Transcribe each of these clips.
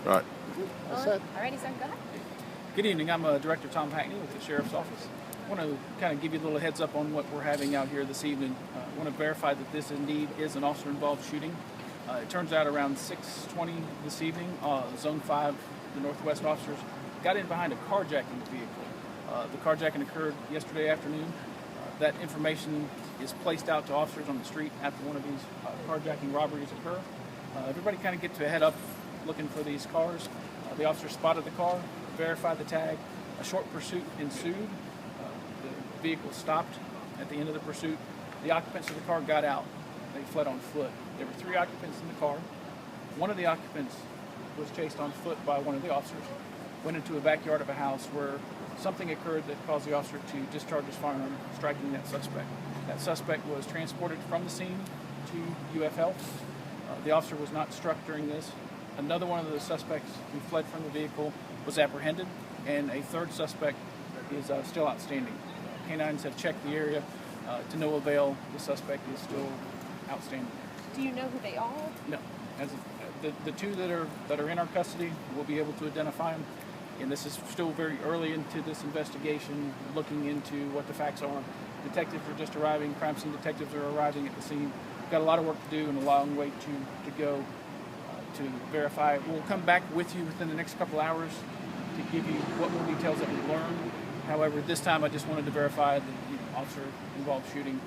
Right. Alrighty, sir, go ahead. Good evening. I'm Director Tom Hackney with the Sheriff's Office. I want to kind of give you a little heads up on what we're having out here this evening. I want to verify that this indeed is an officer-involved shooting. It turns out around 6:20 this evening, Zone 5, the Northwest officers got in behind a carjacking vehicle. The carjacking occurred yesterday afternoon. That information is placed out to officers on the street after one of these carjacking robberies occur. Everybody kind of get to a head up looking for these cars. The officer spotted the car, verified the tag. A short pursuit ensued. The vehicle stopped at the end of the pursuit. The occupants of the car got out. They fled on foot. There were 3 occupants in the car. One of the occupants was chased on foot by one of the officers, went into a backyard of a house where something occurred that caused the officer to discharge his firearm, striking that suspect. That suspect was transported from the scene to UF Health. The officer was not struck during this. Another one of the suspects who fled from the vehicle was apprehended, and a third suspect is still outstanding. Canines have checked the area to no avail. The suspect is still outstanding. Do you know who they are? No. As of, the 2 that are in our custody, we'll be able to identify them. And this is still very early into this investigation, looking into what the facts are. Detectives are just arriving. Crime scene detectives are arriving at the scene. We've got a lot of work to do and a long way to go to verify. We'll come back with you within the next couple hours to give you what more details that we've learned. However, this time I just wanted to verify that the officer involved shooting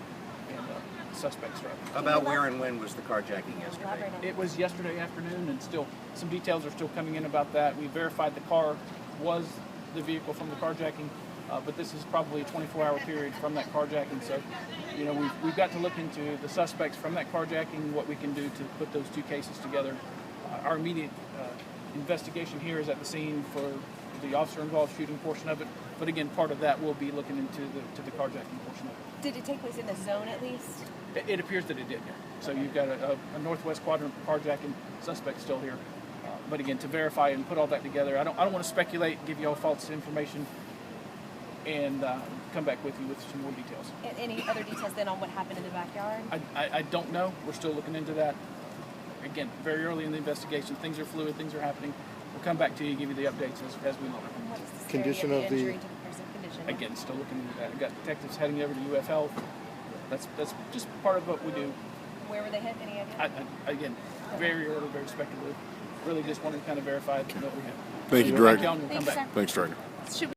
and the suspect struck. About where and when was the carjacking yesterday? It was yesterday afternoon, and still some details are still coming in about that. We verified the car was the vehicle from the carjacking, but this is probably a 24-hour period from that carjacking. So, you know, we've got to look into the suspects from that carjacking, what we can do to put those 2 cases together. Our immediate investigation here is at the scene for the officer-involved shooting portion of it, but again, part of that will be looking into the carjacking portion of it. Did it take place in the zone at least? It appears that it did, yeah. So you've got a northwest quadrant carjacking suspect still here. But again, to verify and put all that together, I don't want to speculate, give you all false information, and come back with you with some more details. And any other details then on what happened in the backyard? I don't know. We're still looking into that. Again, very early in the investigation. Things are fluid. Things are happening. We'll come back to you and give you the updates as we learn. And what is the Condition severity of the the- injury to the person? Condition. Again, still looking into that. We've got detectives heading over to UF Health. That's just part of what we do. Where were they hit? Any idea? Again, very early, very speculative. Really just wanted to kind of verify what we have. Thank you, Thank Director. y'all, and we'll come Thank you, back. sir. Thanks, Director. Should